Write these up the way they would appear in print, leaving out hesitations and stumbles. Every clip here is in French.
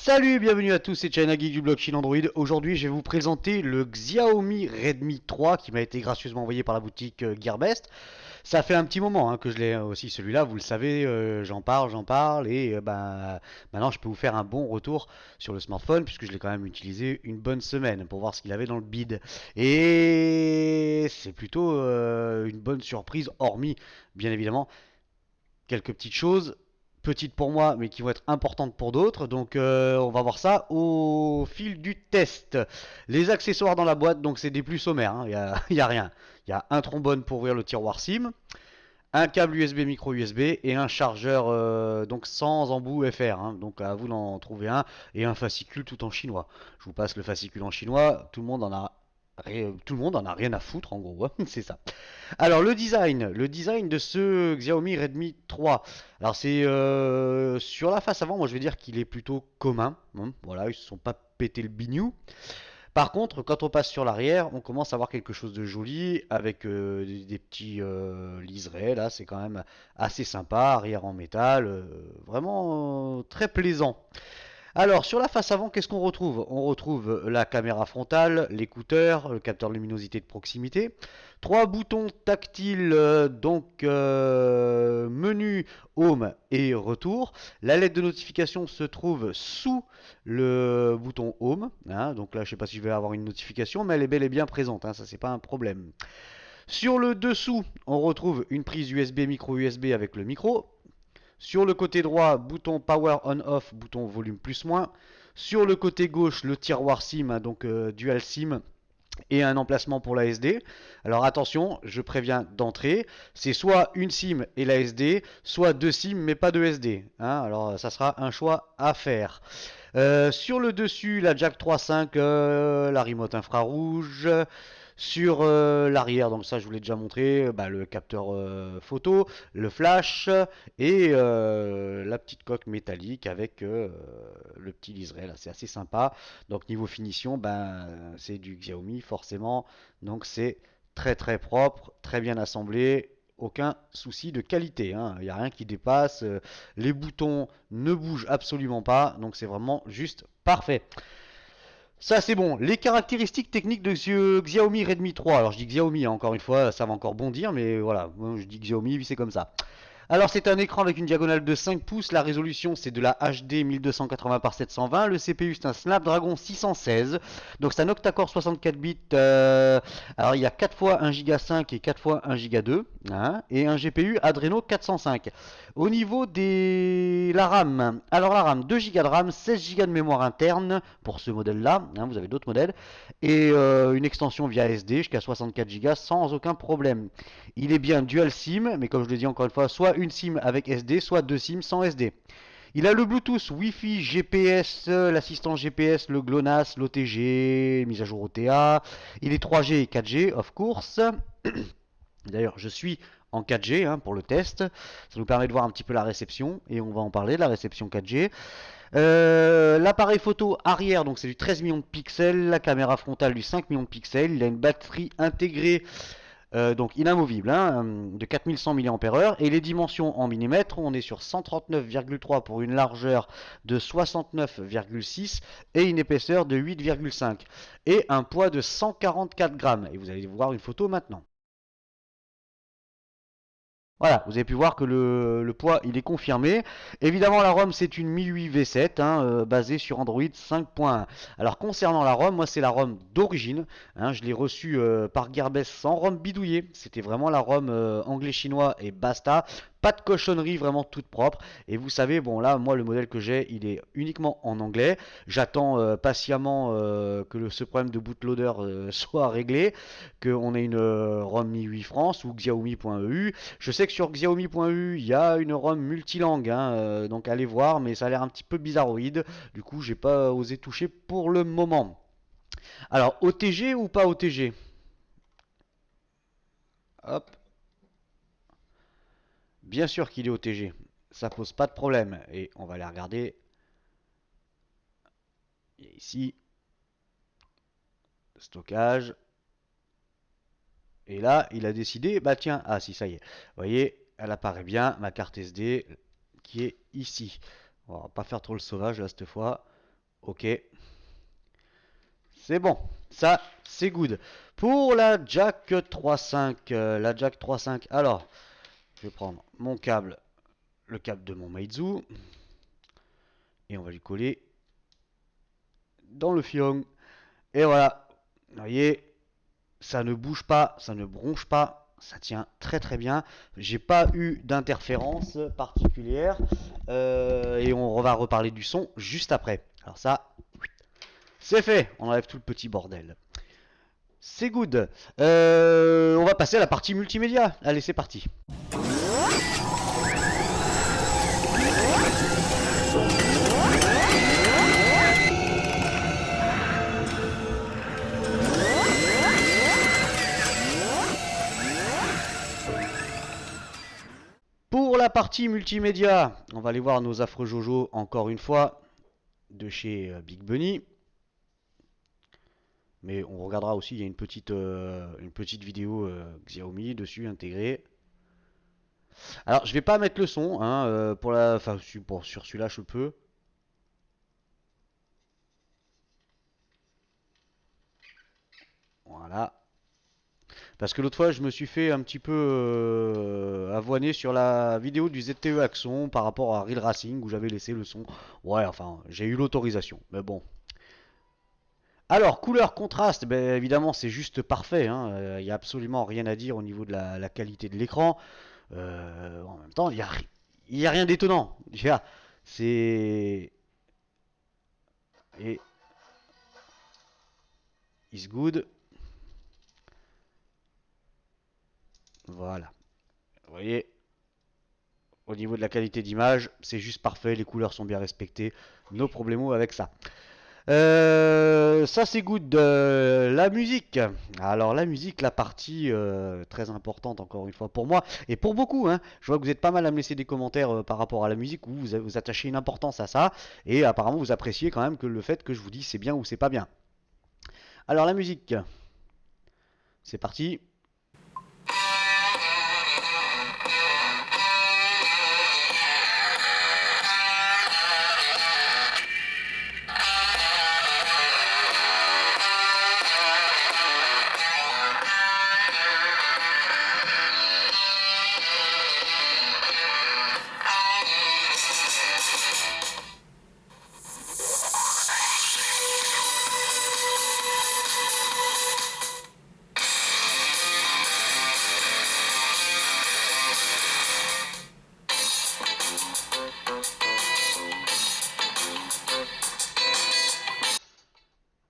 Salut et bienvenue à tous, c'est China Geek du blog Chine Android. Aujourd'hui, je vais vous présenter le Xiaomi Redmi 3 qui m'a été gracieusement envoyé par la boutique Gearbest. Ça fait un petit moment que je l'ai aussi celui-là, vous le savez, j'en parle et maintenant je peux vous faire un bon retour sur le smartphone puisque je l'ai quand même utilisé une bonne semaine pour voir ce qu'il avait dans le bid. Et c'est plutôt une bonne surprise, hormis bien évidemment quelques petites choses, petites pour moi, mais qui vont être importantes pour d'autres. Donc on va voir ça au fil du test. Les accessoires dans la boîte, donc c'est des plus sommaires, hein. Y a rien. Il y a un trombone pour ouvrir le tiroir SIM, un câble USB micro USB et un chargeur donc sans embout FR, hein. Donc à vous d'en trouver un et un fascicule tout en chinois. Je vous passe le fascicule en chinois, tout le monde en a rien à foutre en gros, hein. C'est ça. Alors le design de ce Xiaomi Redmi 3. Alors c'est sur la face avant, moi je vais dire qu'il est plutôt commun, hein. Voilà, ils se sont pas pété le bignou. Par contre, quand on passe sur l'arrière, on commence à avoir quelque chose de joli avec des petits liserés. Là, c'est quand même assez sympa. Arrière en métal, vraiment très plaisant. Alors, sur la face avant, qu'est-ce qu'on retrouve? On retrouve la caméra frontale, l'écouteur, le capteur de luminosité de proximité, trois boutons tactiles, menu, home et retour. La lettre de notification se trouve sous le bouton home, hein. Donc là, je ne sais pas si je vais avoir une notification, mais elle est bel et bien présente, hein. Ça, c'est pas un problème. Sur le dessous, on retrouve une prise USB, micro USB avec le micro. Sur le côté droit, bouton Power On-Off, bouton volume plus-moins. Sur le côté gauche, le tiroir SIM, hein, donc Dual SIM et un emplacement pour la SD. Alors attention, je préviens d'entrée, c'est soit une SIM et la SD, soit deux SIM mais pas de SD, hein. Alors ça sera un choix à faire. Sur le dessus, la jack 3.5, la remote infrarouge. Sur l'arrière, donc ça je vous l'ai déjà montré, le capteur photo, le flash et la petite coque métallique avec le petit liseré là, c'est assez sympa. Donc niveau finition, c'est du Xiaomi forcément, donc c'est très très propre, très bien assemblé. Aucun souci de qualité, hein. Il n'y a rien qui dépasse. Les boutons ne bougent absolument pas, donc c'est vraiment juste parfait. Ça c'est bon. Les caractéristiques techniques de ce Xiaomi Redmi 3. Alors je dis Xiaomi, hein, encore une fois, ça va encore bondir, mais voilà, moi, je dis Xiaomi, c'est comme ça. Alors c'est un écran avec une diagonale de 5 pouces, la résolution c'est de la HD 1280 par 720, le CPU c'est un Snapdragon 616, donc c'est un octa-core 64 bits, alors il y a 4 fois 1 Go 5 et 4 fois 1 Go 2, hein, et un GPU Adreno 405. Au niveau de la RAM, alors la RAM 2 Go de RAM, 16 Go de mémoire interne pour ce modèle là, hein, vous avez d'autres modèles, et une extension via SD jusqu'à 64 Go sans aucun problème. Il est bien dual SIM, mais comme je le dis encore une fois, soit une SIM avec SD, soit deux SIM sans SD. Il a le Bluetooth, Wi-Fi, GPS, l'assistant GPS, le GLONASS, l'OTG, mise à jour OTA. Il est 3G et 4G, of course. D'ailleurs, je suis en 4G, hein, pour le test. Ça nous permet de voir un petit peu la réception et on va en parler de la réception 4G. L'appareil photo arrière, donc c'est du 13 millions de pixels. La caméra frontale du 5 millions de pixels. Il a une batterie intégrée donc inamovible, hein, de 4100 mAh. Et les dimensions en millimètres, on est sur 139,3 pour une largeur de 69,6 et une épaisseur de 8,5 et un poids de 144 grammes. Et vous allez voir une photo maintenant. Voilà, vous avez pu voir que le poids il est confirmé. Évidemment, la ROM c'est une MIUI V7, hein, basée sur Android 5.1. Alors concernant la ROM, moi c'est la ROM d'origine, hein, je l'ai reçue par Gearbest sans ROM bidouillée. C'était vraiment la ROM anglais-chinois et basta. Pas de cochonnerie, vraiment toute propre. Et vous savez, bon là, moi le modèle que j'ai, il est uniquement en anglais. J'attends patiemment que ce problème de bootloader soit réglé, qu'on ait une ROM MIUI France ou Xiaomi.eu. Je sais que sur Xiaomi.eu, il y a une ROM multilangue, hein, donc allez voir, mais ça a l'air un petit peu bizarroïde. Du coup, j'ai pas osé toucher pour le moment. Alors, OTG ou pas OTG? Hop, bien sûr qu'il est OTG. Ça pose pas de problème. Et on va aller regarder. Il y a ici, stockage. Et là, il a décidé, bah tiens, ah si, ça y est. Vous voyez, elle apparaît bien, ma carte SD qui est ici. On va pas faire trop le sauvage là cette fois. Ok. C'est bon. Ça, c'est good. Pour la Jack 3.5, la Jack 3.5, alors, je vais prendre mon câble, le câble de mon Meizu, et on va lui coller dans le filon. Et voilà, vous voyez, ça ne bouge pas, ça ne bronche pas, ça tient très très bien. J'ai pas eu d'interférence particulière, et on va reparler du son juste après. Alors ça, c'est fait, on enlève tout le petit bordel. C'est good. On va passer à la partie multimédia. Allez, c'est parti. Pour la partie multimédia, on va aller voir nos affreux Jojo encore une fois de chez Big Bunny. Mais on regardera aussi, il y a une petite vidéo Xiaomi dessus intégrée. Alors, je vais pas mettre le son, hein, enfin, sur celui-là, je peux. Voilà. Parce que l'autre fois, je me suis fait un petit peu avoiner sur la vidéo du ZTE Axon par rapport à Real Racing où j'avais laissé le son. Ouais, enfin, j'ai eu l'autorisation, mais bon. Alors, couleur contraste, ben, évidemment, c'est juste parfait. Il n'y a absolument rien à dire au niveau de la qualité de l'écran. En même temps, il y a rien d'étonnant. C'est. Et is good. Voilà. Vous voyez, au niveau de la qualité d'image, c'est juste parfait. Les couleurs sont bien respectées. No problemo avec ça. Ça c'est good. La musique. Alors la musique, la partie très importante encore une fois pour moi et pour beaucoup. Hein. Je vois que vous êtes pas mal à me laisser des commentaires par rapport à la musique où vous attachez une importance à ça et apparemment vous appréciez quand même que le fait que je vous dise c'est bien ou c'est pas bien. Alors la musique, c'est parti.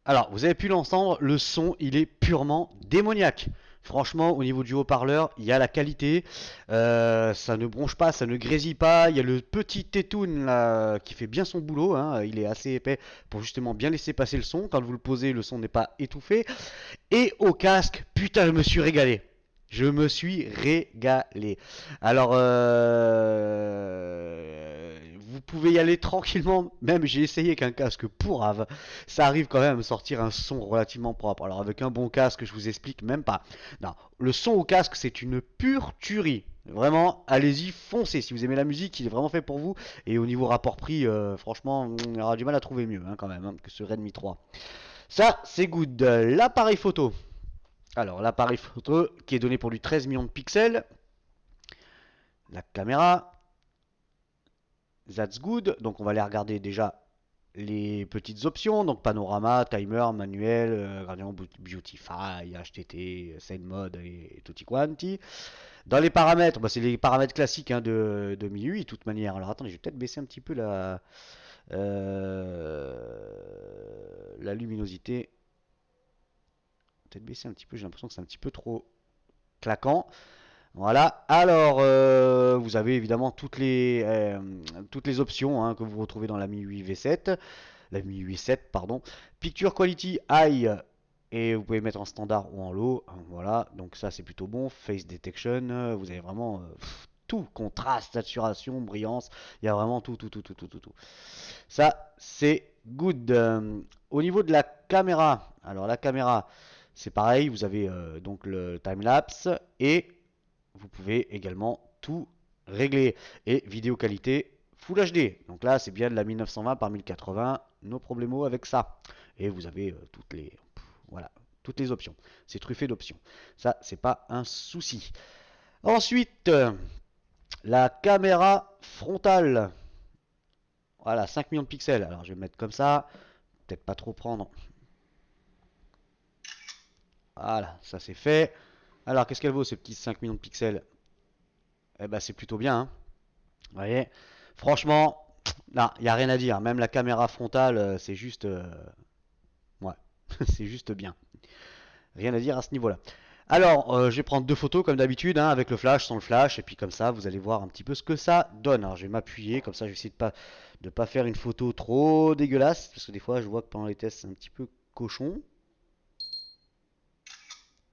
Alors, vous avez pu l'entendre, le son, il est purement démoniaque. Franchement, au niveau du haut-parleur, il y a la qualité, ça ne bronche pas, ça ne grésille pas. Il y a le petit tétoun là qui fait bien son boulot, hein. Il est assez épais pour justement bien laisser passer le son. Quand vous le posez, le son n'est pas étouffé. Et au casque, putain, je me suis régalé. Je me suis régalé. Alors, vous pouvez y aller tranquillement. Même j'ai essayé avec un casque pourrave. Ça arrive quand même à me sortir un son relativement propre. Alors avec un bon casque, je vous explique même pas. Non, le son au casque, c'est une pure tuerie. Vraiment, allez-y, foncez. Si vous aimez la musique, il est vraiment fait pour vous. Et au niveau rapport-prix, franchement, on aura du mal à trouver mieux hein, quand même hein, que ce Redmi 3. Ça, c'est good. L'appareil photo. Alors, l'appareil photo qui est donné pour du 13 millions de pixels. La caméra. That's good. Donc, on va aller regarder déjà les petites options. Donc, panorama, timer, manuel, gradient Beautify, HTT, Send Mode et tutti quanti. Dans les paramètres, bah, c'est les paramètres classiques hein, de MIUI de toute manière. Alors, attendez, je vais peut-être baisser un petit peu la luminosité. Peut-être baisser un petit peu, j'ai l'impression que c'est un petit peu trop claquant. Voilà, alors vous avez évidemment toutes les options hein, que vous retrouvez dans la MIUI V7, la MIUI 7, pardon. Picture Quality High, et vous pouvez mettre en standard ou en low, voilà, donc ça c'est plutôt bon. Face Detection, vous avez vraiment tout, contraste, saturation, brillance, il y a vraiment tout, tout, tout, tout, tout, tout, tout. Ça c'est good. Au niveau de la caméra, alors la caméra, c'est pareil, vous avez donc le time-lapse et vous pouvez également tout régler. Et vidéo qualité, Full HD. Donc là, c'est bien de la 1920 par 1080. No problemo avec ça. Et vous avez voilà, toutes les options. C'est truffé d'options. Ça, c'est pas un souci. Ensuite, la caméra frontale. Voilà, 5 millions de pixels. Alors, je vais me mettre comme ça. Peut-être pas trop prendre. Voilà, ça c'est fait. Alors, qu'est-ce qu'elle vaut, ces petits 5 millions de pixels? Eh ben, c'est plutôt bien, hein. Vous voyez? Franchement, là, il n'y a rien à dire. Même la caméra frontale, c'est juste... ouais, c'est juste bien. Rien à dire à ce niveau-là. Alors, je vais prendre deux photos comme d'habitude, hein, avec le flash, sans le flash, et puis comme ça, vous allez voir un petit peu ce que ça donne. Alors, je vais m'appuyer, comme ça, je vais essayer de pas faire une photo trop dégueulasse, parce que des fois, je vois que pendant les tests, c'est un petit peu cochon.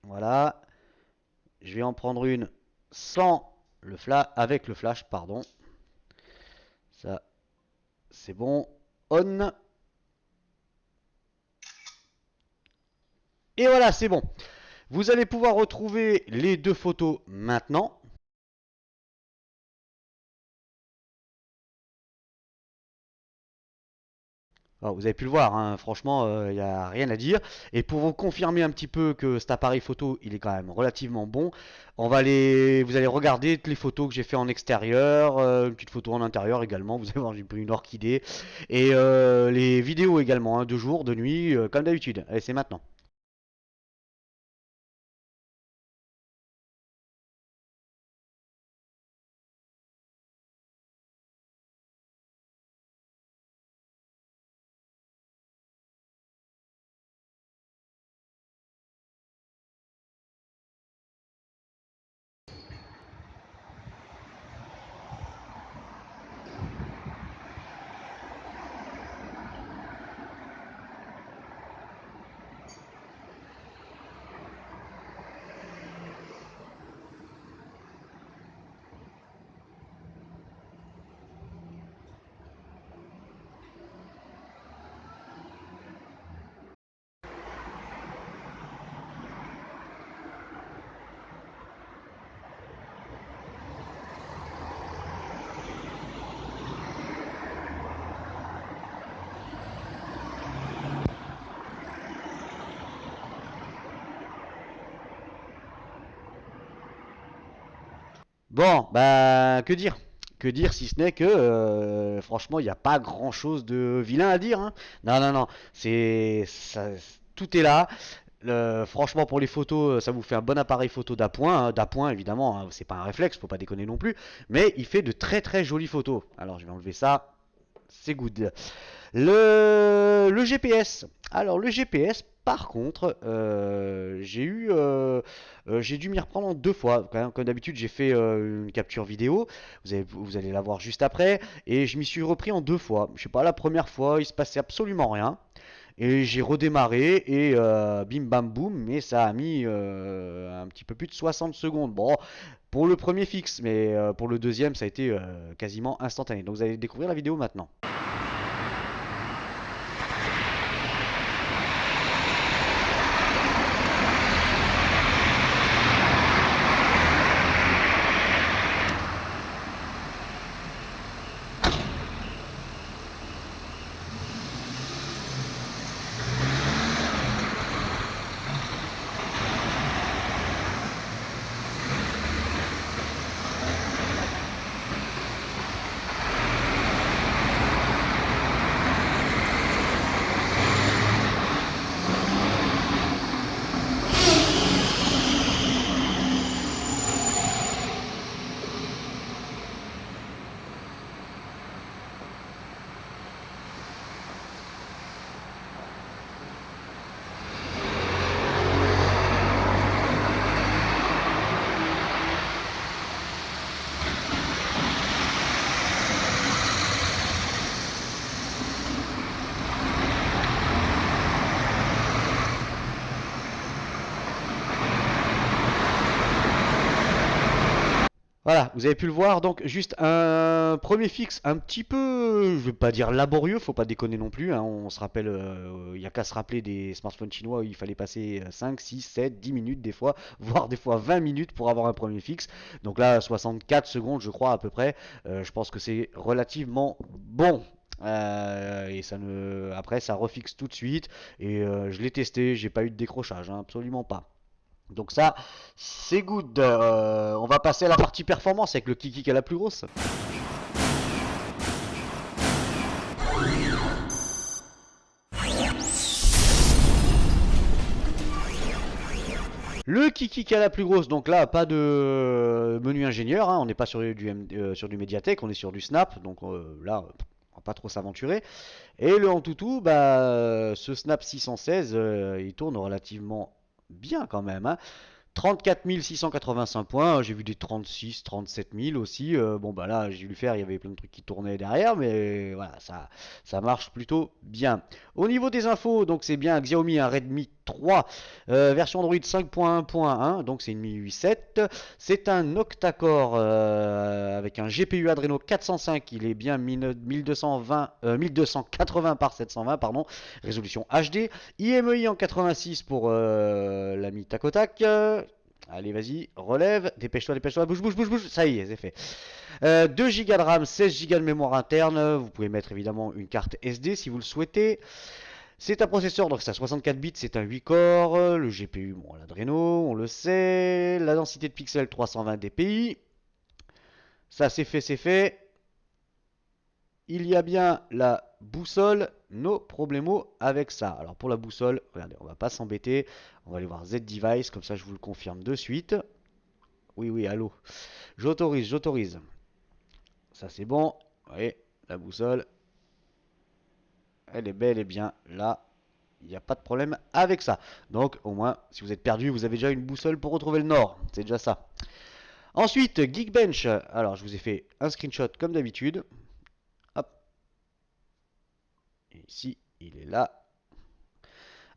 Voilà. Je vais en prendre une sans le flash, avec le flash, pardon. Ça, c'est bon. On. Et voilà, c'est bon. Vous allez pouvoir retrouver les deux photos maintenant. Alors, vous avez pu le voir, hein, franchement, il n'y a rien à dire. Et pour vous confirmer un petit peu que cet appareil photo, il est quand même relativement bon, vous allez regarder toutes les photos que j'ai fait en extérieur, une petite photo en intérieur également. Vous allez voir, j'ai pris une orchidée. Et les vidéos également, hein, de jour, de nuit, comme d'habitude. Allez, c'est maintenant. Bon, bah, que dire? Que dire si ce n'est que, franchement, il n'y a pas grand-chose de vilain à dire, hein. Non, non, non, tout est là. Franchement, pour les photos, ça vous fait un bon appareil photo d'appoint, hein. D'appoint, évidemment, hein, c'est pas un réflexe, faut pas déconner non plus. Mais il fait de très très jolies photos. Alors, je vais enlever ça. C'est good. Le GPS. Alors le GPS, par contre, j'ai dû m'y reprendre en deux fois. Comme d'habitude, j'ai fait une capture vidéo. Vous allez la voir juste après. Et je m'y suis repris en deux fois. Je sais pas, la première fois, il se passait absolument rien. Et j'ai redémarré et bim bam boum, mais ça a mis un petit peu plus de 60 secondes. Bon, pour le premier fixe, mais pour le deuxième, ça a été quasiment instantané. Donc vous allez découvrir la vidéo maintenant. Voilà, vous avez pu le voir, donc juste un premier fixe un petit peu, je vais pas dire laborieux, faut pas déconner non plus, hein. On se rappelle, il y a qu'à se rappeler des smartphones chinois où il fallait passer 5, 6, 7, 10 minutes des fois, voire des fois 20 minutes pour avoir un premier fixe. Donc là, 64 secondes je crois à peu près, je pense que c'est relativement bon. Et ça ne... Après ça refixe tout de suite, et je l'ai testé, j'ai pas eu de décrochage, hein, absolument pas. Donc ça, c'est good. On va passer à la partie performance avec le kiki qui est la plus grosse. Le kiki qui est la plus grosse, donc là, pas de menu ingénieur, hein, on n'est pas sur sur du Mediatek, on est sur du Snap, donc là, on va pas trop s'aventurer. Et le Antutu, bah, ce Snap 616, il tourne relativement bien quand même, hein. 34 685 points, j'ai vu des 36, 37 000 aussi. Bon, bah là, j'ai dû le faire, il y avait plein de trucs qui tournaient derrière, mais voilà, ça marche plutôt bien. Au niveau des infos, donc c'est bien Xiaomi, un Redmi 3, version Android 5.1.1, donc c'est une Mi 8.7. C'est un octa-core avec un GPU Adreno 405, il est bien 1280 par 720, pardon, résolution HD. IMEI en 86 pour la Mi Tac au Tac. Allez, vas-y, relève, dépêche-toi, bouge, bouge, bouge, bouge, ça y est, c'est fait. 2 Go de RAM, 16 Go de mémoire interne, vous pouvez mettre évidemment une carte SD si vous le souhaitez. C'est un processeur, donc c'est à 64 bits, c'est un 8 corps, le GPU, bon, l'Adreno, on le sait, la densité de pixels 320 dpi. Ça c'est fait, c'est fait. Il y a bien la boussole, nos problemos avec ça. Alors pour la boussole, regardez, on va pas s'embêter, on va aller voir Z-Device, comme ça je vous le confirme de suite. Oui, oui, allô. J'autorise, j'autorise. Ça c'est bon. Vous voyez, la boussole, elle est bel et bien là. Il n'y a pas de problème avec ça. Donc au moins, si vous êtes perdu, vous avez déjà une boussole pour retrouver le nord. C'est déjà ça. Ensuite, Geekbench. Alors je vous ai fait un screenshot comme d'habitude. Hop. Et ici, il est là.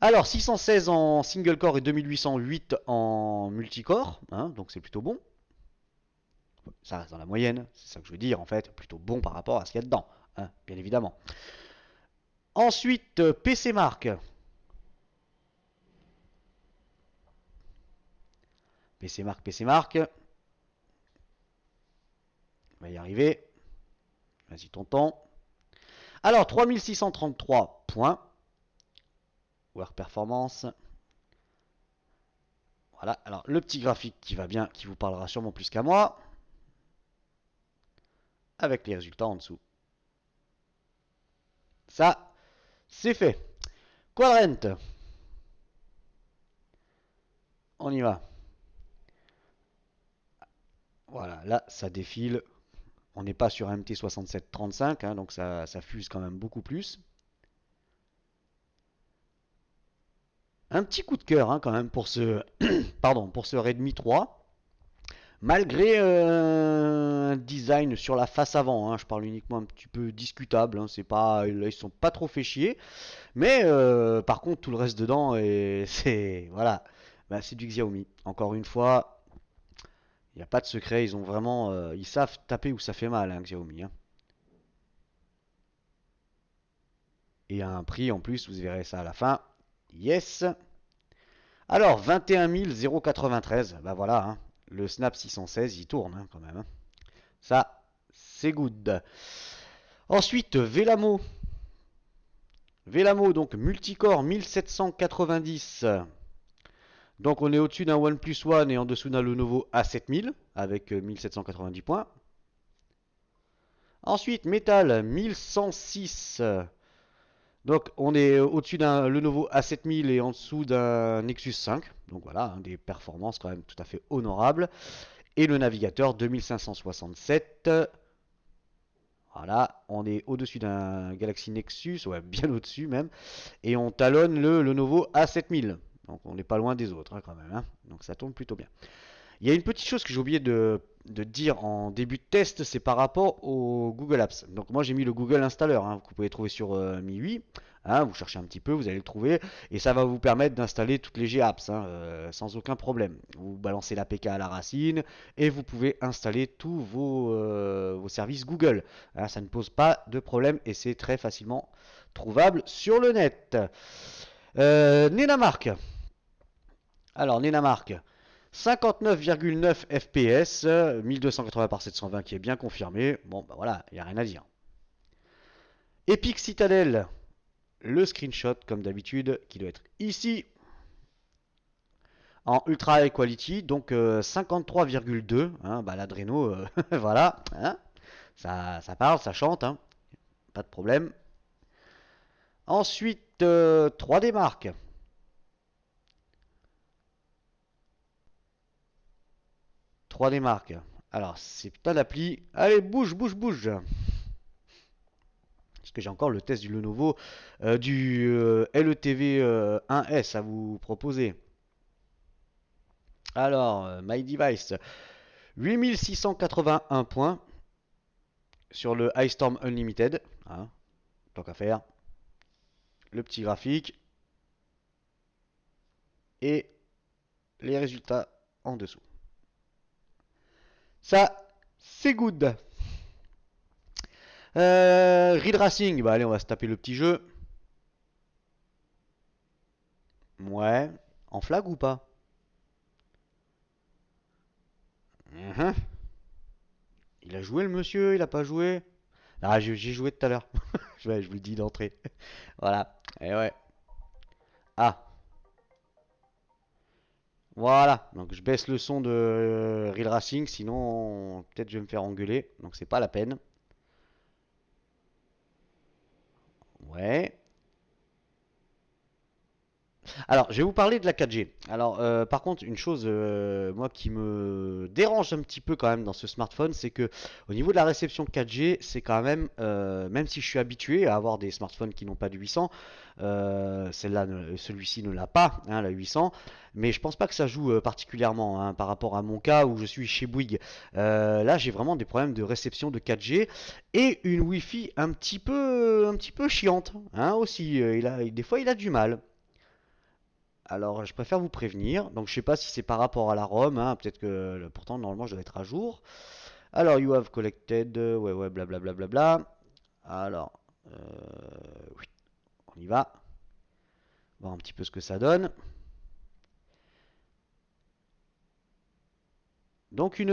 Alors 616 en single core et 2808 en multicore. Hein, donc c'est plutôt bon. Ça reste dans la moyenne, c'est ça que je veux dire en fait, plutôt bon par rapport à ce qu'il y a dedans, hein, bien évidemment. Ensuite, PC Mark. PC Mark, PC Mark. On va y arriver. Vas-y, tonton. Alors, 3633 points. Work Performance. Voilà, alors le petit graphique qui va bien, qui vous parlera sûrement plus qu'à moi. Avec les résultats en dessous. Ça, c'est fait. Quadrant. On y va. Voilà, là, ça défile. On n'est pas sur un MT6735, hein, donc ça fuse quand même beaucoup plus. Un petit coup de cœur hein, quand même pour ce, pardon, pour ce Redmi 3. Malgré un design sur la face avant, hein, je parle uniquement un petit peu discutable, hein, c'est pas, là, ils sont pas trop fait chier. Mais par contre tout le reste dedans, c'est voilà, bah, c'est du Xiaomi. Encore une fois, il n'y a pas de secret, ils ont vraiment, ils savent taper où ça fait mal, hein, Xiaomi. Hein. Et à un prix en plus, vous verrez ça à la fin. Yes. Alors 21 093, bah voilà, hein, le Snap 616 il tourne hein, quand même. Hein. Ça, c'est good. Ensuite, Velamo. Velamo, donc multicore 1790. Donc on est au-dessus d'un OnePlus One et en dessous d'un Lenovo A7000 avec 1790 points. Ensuite, Metal 1106. Donc on est au-dessus d'un Lenovo A7000 et en dessous d'un Nexus 5. Donc voilà, hein, des performances quand même tout à fait honorables. Et le navigateur 2567. Voilà, on est au-dessus d'un Galaxy Nexus, ouais, bien au-dessus même. Et on talonne le Lenovo A7000. Donc on n'est pas loin des autres hein, quand même. Hein. Donc ça tourne plutôt bien. Il y a une petite chose que j'ai oublié de dire en début de test, c'est par rapport au Google Apps. Donc moi j'ai mis le Google Installer, hein, que vous pouvez trouver sur MIUI. Hein, vous cherchez un petit peu, vous allez le trouver, et ça va vous permettre d'installer toutes les GApps hein, sans aucun problème. Vous balancez l'APK à la racine, et vous pouvez installer tous vos services Google. Hein, ça ne pose pas de problème, et c'est très facilement trouvable sur le net. Nenamark. Alors, Nenamark. 59,9 FPS, 1280 par 720 qui est bien confirmé. Bon, bah voilà, il n'y a rien à dire. Epic Citadel, le screenshot comme d'habitude qui doit être ici en ultra high quality, donc 53,2. Hein, bah l'Adreno, voilà, hein, ça parle, ça chante, hein, pas de problème. Ensuite, 3D Mark. 3D Mark. Alors, c'est putain d'appli. Allez, bouge, bouge, bouge. Parce que j'ai encore le test du Lenovo, du LETV 1S à vous proposer. Alors, My Device, 8681 points sur le Ice Storm Unlimited. Hein, tant qu'à faire. Le petit graphique. Et les résultats en dessous. Ça, c'est good. Read Racing, bah allez, on va se taper le petit jeu. Ouais. En flag ou pas? Mhm. Il a joué le monsieur, il a pas joué? Ah, j'ai joué tout à l'heure. Je vous le dis d'entrée. Voilà. Et ouais. Ah, voilà. Donc je baisse le son de Real Racing, sinon peut-être je vais me faire engueuler. Donc c'est pas la peine. Ouais. Alors, je vais vous parler de la 4G. Alors, par contre, une chose, moi, qui me dérange un petit peu quand même dans ce smartphone, c'est que au niveau de la réception 4G, c'est quand même, même si je suis habitué à avoir des smartphones qui n'ont pas de 800, celui-ci ne l'a pas, hein, la 800, mais je pense pas que ça joue particulièrement hein, par rapport à mon cas où je suis chez Bouygues. Là, j'ai vraiment des problèmes de réception de 4G et une Wi-Fi un petit peu chiante, hein, aussi. Des fois, il a du mal. Alors, je préfère vous prévenir. Donc, je sais pas si c'est par rapport à la ROM. Hein, peut-être que pourtant, normalement, je dois être à jour. Alors, you have collected. Ouais, ouais, blablabla. Bla, bla, bla. Alors, oui, on y va. Voir un petit peu ce que ça donne. Donc, une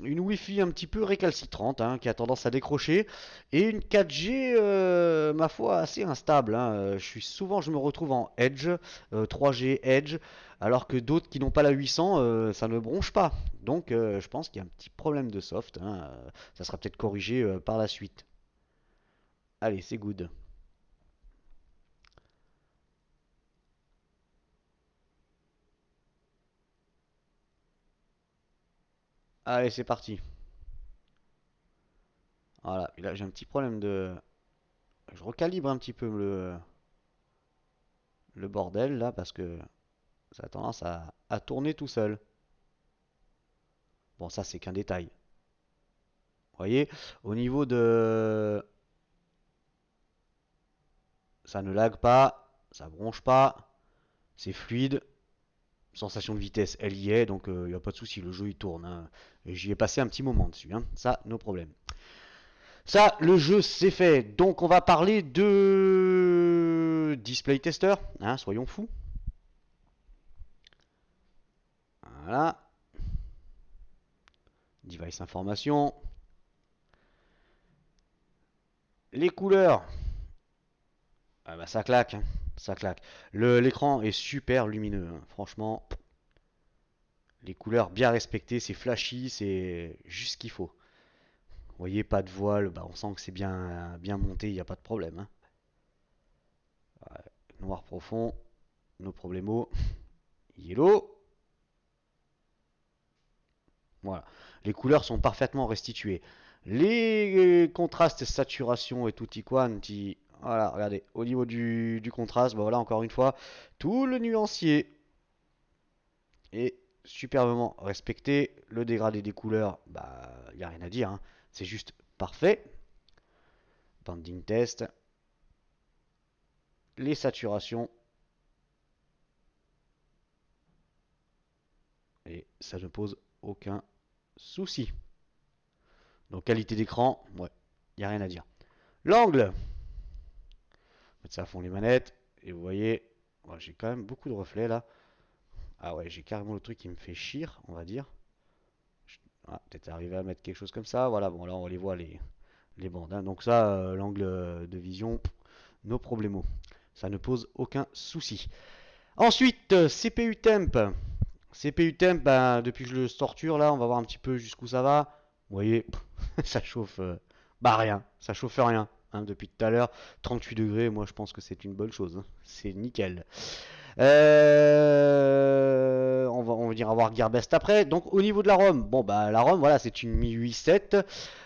Wi-Fi un petit peu récalcitrante, hein, qui a tendance à décrocher. Et une 4G, ma foi, assez instable. Hein. Je me retrouve en Edge, 3G Edge, alors que d'autres qui n'ont pas la 800, ça ne bronche pas. Donc, je pense qu'il y a un petit problème de soft. Hein. Ça sera peut-être corrigé par la suite. Allez, c'est good. Allez, c'est parti. Voilà, et là j'ai un petit problème de... Je recalibre un petit peu le bordel là parce que ça a tendance à tourner tout seul. Bon, ça c'est qu'un détail. Vous voyez, au niveau de... Ça ne lag pas, ça bronche pas, c'est fluide. Sensation de vitesse, elle y est, donc il n'y a pas de souci, le jeu il tourne. Hein. Et j'y ai passé un petit moment dessus, hein. Ça, no problème. Ça, le jeu c'est fait. Donc on va parler de display tester, hein, soyons fous. Voilà, device information. Les couleurs, ah bah ça claque, hein, ça claque. L'écran est super lumineux, hein, franchement. Les couleurs bien respectées, c'est flashy, c'est juste ce qu'il faut. Vous voyez, pas de voile, bah on sent que c'est bien monté, il n'y a pas de problème. Hein. Noir profond, no problemo. Yellow, voilà. Les couleurs sont parfaitement restituées. Les contrastes, saturation et tutti quanti. Voilà, regardez, au niveau du contraste, bah voilà, encore une fois, tout le nuancier est superbement respecté. Le dégradé des couleurs, bah, il n'y a rien à dire, hein. C'est juste parfait. Pending test. Les saturations. Et ça ne pose aucun souci. Donc qualité d'écran, ouais, il n'y a rien à dire. L'angle. Mettre ça à fond les manettes. Et vous voyez, ouais, j'ai quand même beaucoup de reflets là. Ah ouais, j'ai carrément le truc qui me fait chier, on va dire. Ah, peut-être arriver à mettre quelque chose comme ça. Voilà, bon là on les voit les bandes, hein. Donc ça, l'angle de vision, no problemo. Ça ne pose aucun souci. Ensuite, CPU temp. CPU temp, ben, depuis que je le torture là, on va voir un petit peu jusqu'où ça va. Vous voyez, ça chauffe, bah rien, ça chauffe rien, hein, depuis tout à l'heure. 38 degrés, moi je pense que c'est une bonne chose, hein. C'est nickel. On va dire avoir Gearbest après. Donc au niveau de la ROM, bon bah la ROM, voilà, c'est une Mi 8.7.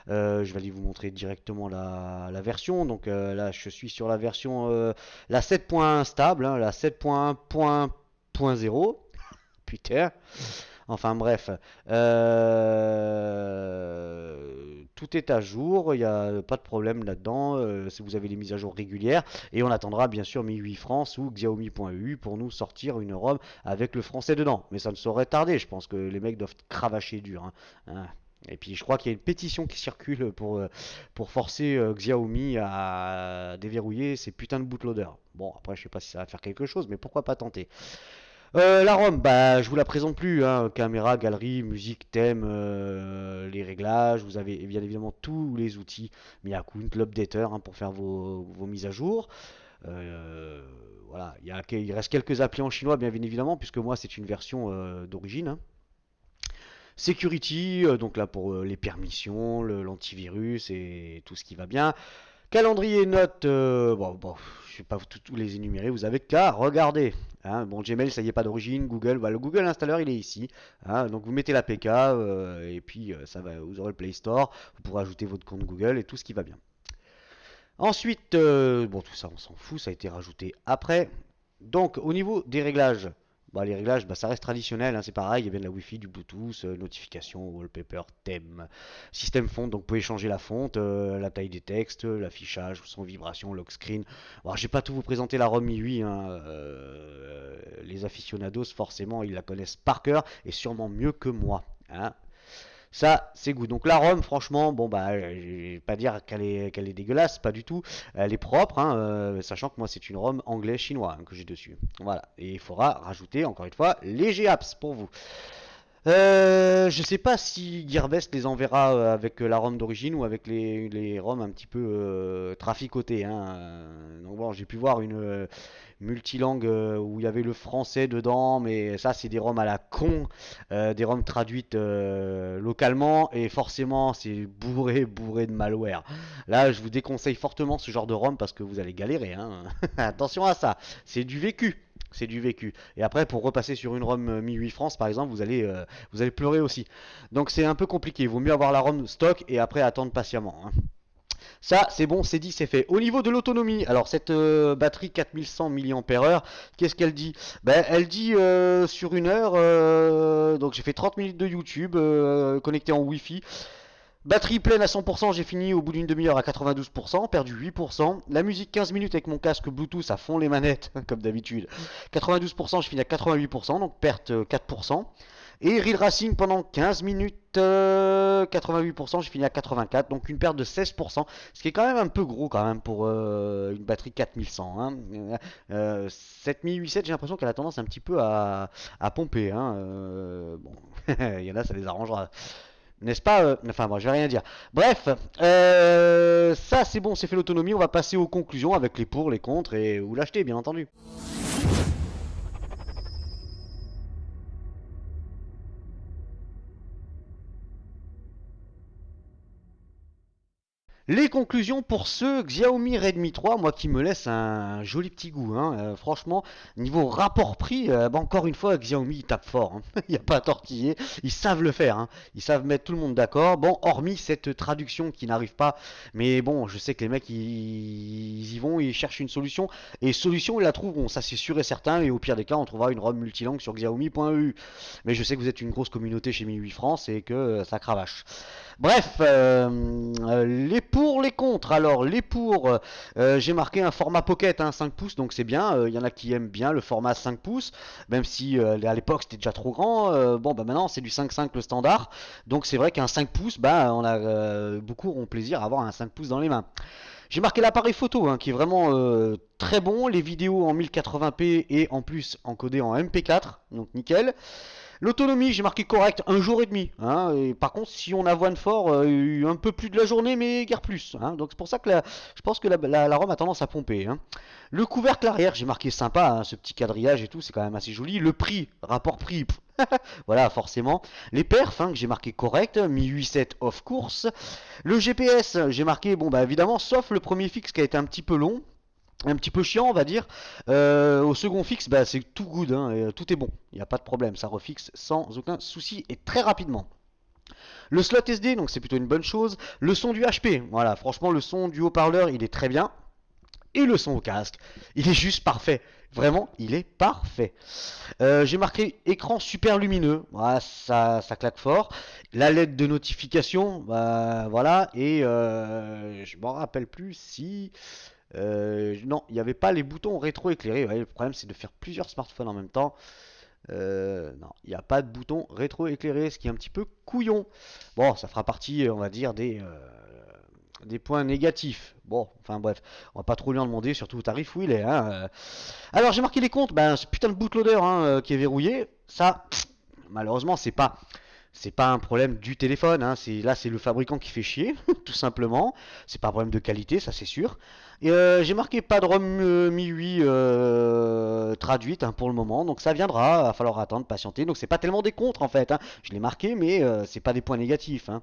Je vais aller vous montrer directement la version. Donc là, je suis sur la version la 7.1 stable, hein, la 7.1.0. Putain. Enfin bref, tout est à jour, il n'y a pas de problème là-dedans, si vous avez les mises à jour régulières, et on attendra bien sûr Mi 8 France ou Xiaomi.eu pour nous sortir une ROM avec le français dedans. Mais ça ne saurait tarder, je pense que les mecs doivent cravacher dur, hein. Hein. Et puis je crois qu'il y a une pétition qui circule pour forcer Xiaomi à déverrouiller ces putains de bootloaders. Bon, après je sais pas si ça va faire quelque chose, mais pourquoi pas tenter. La ROM, bah, je vous la présente plus, hein. Caméra, galerie, musique, thème, les réglages. Vous avez bien évidemment tous les outils Miakount, l'updater, hein, pour faire vos mises à jour. Voilà, il reste quelques applis en chinois, bien évidemment, puisque moi c'est une version d'origine, hein. Security, donc là pour les permissions, l'antivirus et tout ce qui va bien. Calendrier notes, bon, je ne vais pas tous les énumérer, vous avez qu'à regarder, hein. Bon, Gmail, ça y est pas d'origine, Google, bah, le Google installeur, il est ici, hein. Donc vous mettez l'APK, et puis ça va, vous aurez le Play Store, vous pourrez ajouter votre compte Google et tout ce qui va bien. Ensuite, bon, tout ça, on s'en fout, ça a été rajouté après. Donc, au niveau des réglages, bah, les réglages, bah, ça reste traditionnel, hein, c'est pareil, il y a bien de la Wi-Fi, du Bluetooth, notification, wallpaper, thème, système font, donc vous pouvez changer la fonte, la taille des textes, l'affichage, son vibration, lock screen. Alors, je vais pas tout vous présenter la ROM MIUI, hein, les aficionados, forcément, ils la connaissent par cœur, et sûrement mieux que moi, hein. Ça, c'est good. Donc la ROM, franchement, bon bah, je vais pas dire qu'elle est dégueulasse, pas du tout. Elle est propre, hein, sachant que moi c'est une ROM anglais-chinois, hein, que j'ai dessus. Voilà. Et il faudra rajouter encore une fois les GApps pour vous. Je sais pas si Gearbest les enverra avec la ROM d'origine ou avec les ROM un petit peu traficotées, hein. Donc bon, j'ai pu voir une multilangue où il y avait le français dedans, mais ça c'est des ROM à la con, des ROM traduites localement, et forcément c'est bourré de malware. Là, je vous déconseille fortement ce genre de ROM parce que vous allez galérer, hein. Attention à ça, c'est du vécu. C'est du vécu. Et après, pour repasser sur une ROM Mi 8 France, par exemple, vous allez pleurer aussi. Donc c'est un peu compliqué. Il vaut mieux avoir la ROM stock et après attendre patiemment, hein. Ça, c'est bon, c'est dit, c'est fait. Au niveau de l'autonomie, alors cette batterie 4100 mAh, qu'est-ce qu'elle dit? Ben, elle dit sur une heure, donc j'ai fait 30 minutes de YouTube connecté en Wi-Fi. Batterie pleine à 100%, j'ai fini au bout d'une demi-heure à 92%, perdu 8%. La musique 15 minutes avec mon casque Bluetooth à fond les manettes, comme d'habitude. 92%, j'ai fini à 88%, donc perte 4%. Et Real Racing pendant 15 minutes, 88%, j'ai fini à 84%, donc une perte de 16%, ce qui est quand même un peu gros quand même pour une batterie 4100, hein. 7800, j'ai l'impression qu'elle a tendance un petit peu à pomper, hein. Bon, il y en a, ça les arrangera. N'est-ce pas enfin bon, je vais rien dire. Bref, ça c'est bon, c'est fait l'autonomie. On va passer aux conclusions avec les pour, les contre et où l'acheter, bien entendu. Les conclusions pour ce Xiaomi Redmi 3, moi qui me laisse un joli petit goût, hein. Franchement, niveau rapport-prix, bah, encore une fois, Xiaomi il tape fort, hein. Il n'y a pas à tortiller, ils savent le faire, hein. Ils savent mettre tout le monde d'accord. Bon, hormis cette traduction qui n'arrive pas, mais bon, je sais que les mecs ils y vont, ils cherchent une solution, et solution ils la trouveront, ça c'est sûr et certain, et au pire des cas, on trouvera une ROM multilangue sur xiaomi.eu. Mais je sais que vous êtes une grosse communauté chez Mi 8 France et que ça cravache. Bref, les pour, les contre. Alors, les pour, j'ai marqué un format pocket, hein, 5 pouces, donc c'est bien. Il y en a qui aiment bien le format 5 pouces, même si à l'époque c'était déjà trop grand. Bon, bah maintenant c'est du 5,5 le standard. Donc c'est vrai qu'un 5 pouces, bah, beaucoup auront plaisir à avoir un 5 pouces dans les mains. J'ai marqué l'appareil photo, hein, qui est vraiment très bon. Les vidéos en 1080p et en plus encodées en MP4, donc nickel. L'autonomie, j'ai marqué correct, un jour et demi. Hein, et par contre, si on avoine fort, un peu plus de la journée, mais guère plus. Hein, donc c'est pour ça que je pense que la ROM a tendance à pomper. Hein. Le couvercle arrière, j'ai marqué sympa, hein, ce petit quadrillage et tout, c'est quand même assez joli. Le prix, rapport prix, voilà, forcément. Les perfs, hein, que j'ai marqué correct, 1087 off course. Le GPS, j'ai marqué, bon bah évidemment, sauf le premier fixe qui a été un petit peu long, un petit peu chiant on va dire. Au second fixe, bah, c'est tout good, hein, tout est bon, il n'y a pas de problème, ça refixe sans aucun souci et très rapidement. Le slot SD, donc c'est plutôt une bonne chose. Le son du HP, voilà, franchement le son du haut-parleur il est très bien. Et le son au casque, il est juste parfait. Vraiment, il est parfait. J'ai marqué écran super lumineux. Voilà, ça claque fort. La LED de notification, bah, voilà. Et je m'en rappelle plus si... non, il n'y avait pas les boutons rétro-éclairés. Ouais, le problème, c'est de faire plusieurs smartphones en même temps. Non, il n'y a pas de bouton rétro-éclairé, ce qui est un petit peu couillon. Bon, ça fera partie, on va dire, des points négatifs. Bon, enfin bref, on va pas trop lui en demander, surtout au tarif où il est. Hein. Alors j'ai marqué les comptes, ben ce putain de bootloader, hein, qui est verrouillé, ça, malheureusement, c'est pas un problème du téléphone. Hein. Là, c'est le fabricant qui fait chier, tout simplement. C'est pas un problème de qualité, ça c'est sûr. Et j'ai marqué pas de ROM Mi 8 traduite, hein, pour le moment, donc ça viendra. Va falloir attendre, patienter. Donc c'est pas tellement des contres en fait. Hein. Je l'ai marqué, mais c'est pas des points négatifs. Hein.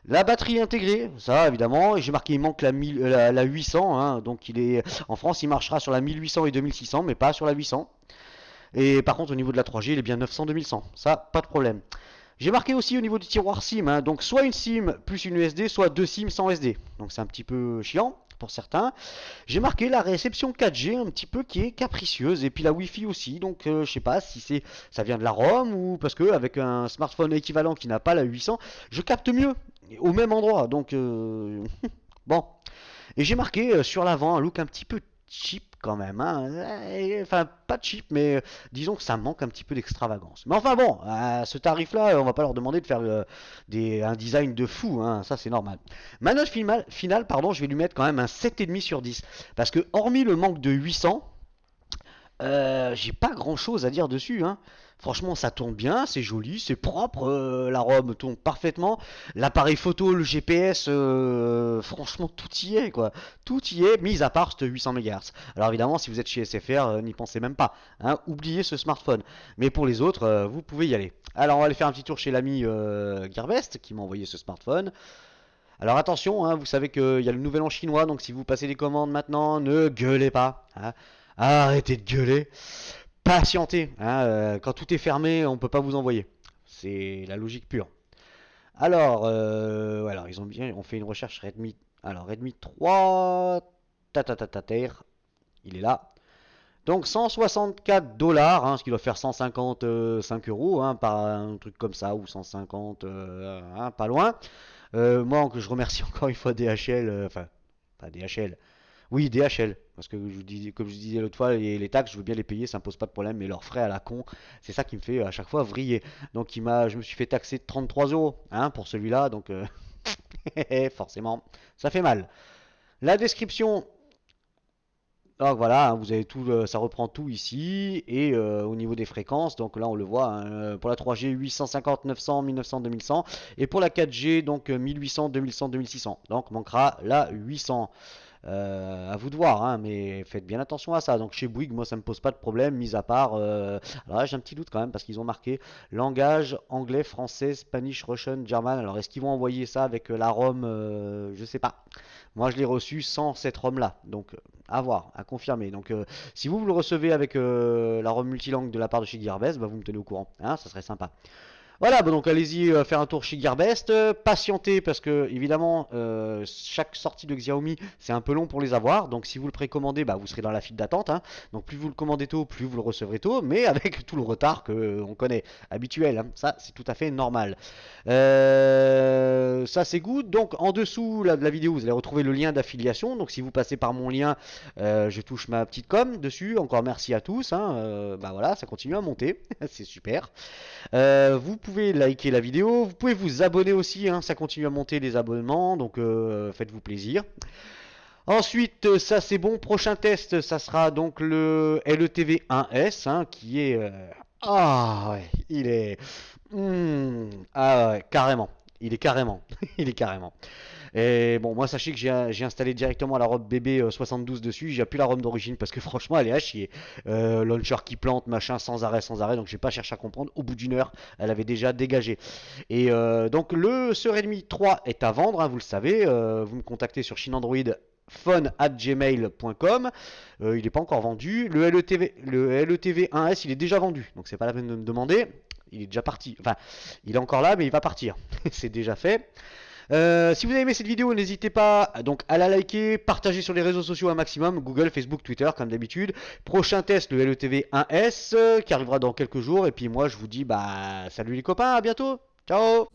La batterie intégrée, ça évidemment, j'ai marqué il manque la 800, hein, donc en France il marchera sur la 1800 et 2600, mais pas sur la 800. Et par contre au niveau de la 3G il est bien 900 2100, ça pas de problème. J'ai marqué aussi au niveau du tiroir SIM, hein, donc soit une SIM plus une USB, soit deux SIM sans SD, donc c'est un petit peu chiant pour certains. J'ai marqué la réception 4G un petit peu qui est capricieuse et puis la Wi-Fi aussi, donc je sais pas si ça vient de la ROM ou parce que avec un smartphone équivalent qui n'a pas la 800, je capte mieux au même endroit, donc bon. Et j'ai marqué sur l'avant un look un petit peu cheap quand même, hein. Enfin pas cheap, mais disons que ça manque un petit peu d'extravagance. Mais enfin bon, à ce tarif-là, on va pas leur demander de faire un design de fou, hein. Ça c'est normal. Ma note finale, pardon, je vais lui mettre quand même un 7,5 sur 10, parce que hormis le manque de 800, j'ai pas grand chose à dire dessus, hein. Franchement, ça tourne bien, c'est joli, c'est propre, la ROM tourne parfaitement. L'appareil photo, le GPS, franchement, tout y est, quoi. Tout y est, mis à part ce 800 MHz. Alors évidemment, si vous êtes chez SFR, n'y pensez même pas, hein. Oubliez ce smartphone. Mais pour les autres, vous pouvez y aller. Alors, on va aller faire un petit tour chez l'ami Gearbest qui m'a envoyé ce smartphone. Alors attention, hein, vous savez qu'il y a le nouvel an chinois, donc si vous passez des commandes maintenant, ne gueulez pas. Hein. Arrêtez de gueuler. Patientez. Hein, quand tout est fermé, on ne peut pas vous envoyer. C'est la logique pure. Alors, ils ont bien, on fait une recherche Redmi. Alors, Redmi 3, tatatatater, il est là. Donc 164 dollars, hein, ce qui doit faire 155 euros, hein, par un truc comme ça, ou 150, hein, pas loin. Moi, je remercie encore une fois DHL, enfin, pas DHL, oui, DHL, parce que comme je vous disais l'autre fois, les taxes, je veux bien les payer, ça me pose pas de problème, mais leurs frais à la con, c'est ça qui me fait à chaque fois vriller. Donc je me suis fait taxer de 33 euros, hein, pour celui-là, donc forcément, ça fait mal. La description, donc voilà, hein, vous avez tout, ça reprend tout ici, et au niveau des fréquences, donc là on le voit, hein, pour la 3G 850, 900, 1900, 2100, et pour la 4G donc 1800, 2100, 2600, donc manquera la 800. À vous de voir, hein, mais faites bien attention à ça. Donc chez Bouygues, moi ça me pose pas de problème, mis à part. Alors là j'ai un petit doute quand même parce qu'ils ont marqué langage anglais, français, Spanish, Russian, German. Alors est-ce qu'ils vont envoyer ça avec la ROM, je sais pas. Moi je l'ai reçu sans cette ROM là, donc à voir, à confirmer. Donc si vous le recevez avec la ROM multilangue de la part de chez Gearbest, bah, vous me tenez au courant, hein, ça serait sympa. Voilà, bon, donc allez-y faire un tour chez Gearbest, patientez parce que évidemment chaque sortie de Xiaomi c'est un peu long pour les avoir, donc si vous le précommandez, bah, vous serez dans la file d'attente, hein. Donc plus vous le commandez tôt, plus vous le recevrez tôt, mais avec tout le retard que on connaît, habituel, hein. Ça c'est tout à fait normal. Ça c'est good, donc en dessous de la vidéo vous allez retrouver le lien d'affiliation, donc si vous passez par mon lien, je touche ma petite com dessus, encore merci à tous, hein. Bah voilà, ça continue à monter, c'est super. Vous pouvez liker la vidéo, vous pouvez vous abonner aussi, hein, ça continue à monter les abonnements, donc faites-vous plaisir. Ensuite, ça c'est bon, prochain test, ça sera donc le LETV 1S, hein, qui est... ah ouais, il est... ah ouais, carrément, il est carrément, il est carrément. Et bon, moi, sachez que j'ai installé directement la ROM BB 72 dessus. J'ai plus la ROM d'origine parce que franchement, elle est à chier. Launcher qui plante, machin, sans arrêt, sans arrêt. Donc, j'ai pas cherché à comprendre. Au bout d'une heure, elle avait déjà dégagé. Et donc, le Redmi 3 est à vendre, hein, vous le savez. Vous me contactez sur chinandroid phone@gmail.com. Il n'est pas encore vendu. Le LETV 1S, il est déjà vendu. Donc, c'est pas la peine de me demander. Il est déjà parti. Enfin, il est encore là, mais il va partir. C'est déjà fait. Si vous avez aimé cette vidéo, n'hésitez pas donc à la liker, partager sur les réseaux sociaux un maximum, Google, Facebook, Twitter, comme d'habitude. Prochain test, le LETV 1S, qui arrivera dans quelques jours. Et puis moi, je vous dis, bah, salut les copains, à bientôt. Ciao.